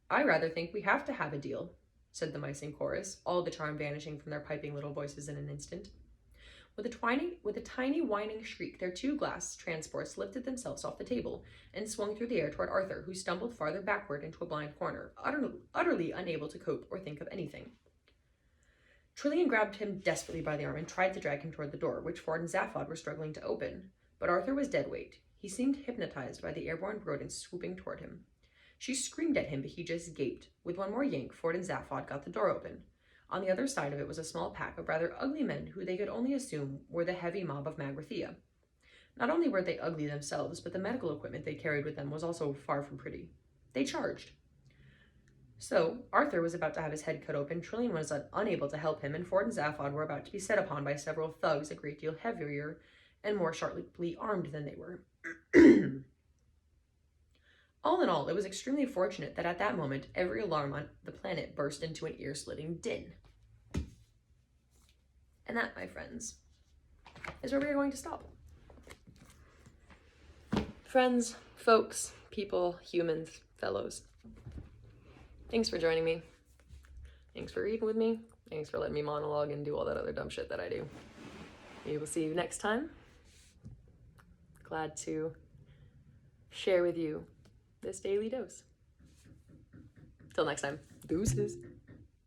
I rather think we have to have a deal, said the mice in chorus, all the charm vanishing from their piping little voices in an instant. With a tiny whining shriek, their two glass transports lifted themselves off the table and swung through the air toward Arthur, who stumbled farther backward into a blind corner, utterly unable to cope or think of anything. Trillian grabbed him desperately by the arm and tried to drag him toward the door, which Ford and Zaphod were struggling to open. But Arthur was dead weight. He seemed hypnotized by the airborne rodents swooping toward him. She screamed at him, but he just gaped. With one more yank, Ford and Zaphod got the door open. On the other side of it was a small pack of rather ugly men who they could only assume were the heavy mob of Magrathea. Not only were they ugly themselves, but the medical equipment they carried with them was also far from pretty. They charged. So, Arthur was about to have his head cut open, Trillian was unable to help him, and Ford and Zaphod were about to be set upon by several thugs a great deal heavier and more sharply armed than they were. All in all, it was extremely fortunate that at that moment, every alarm on the planet burst into an ear-splitting din. And that, my friends, is where we are going to stop. Friends, folks, people, humans, fellows. Thanks for joining me. Thanks for reading with me. Thanks for letting me monologue and do all that other dumb shit that I do. We will see you next time. Glad to share with you this daily dose. Till next time. Deuces.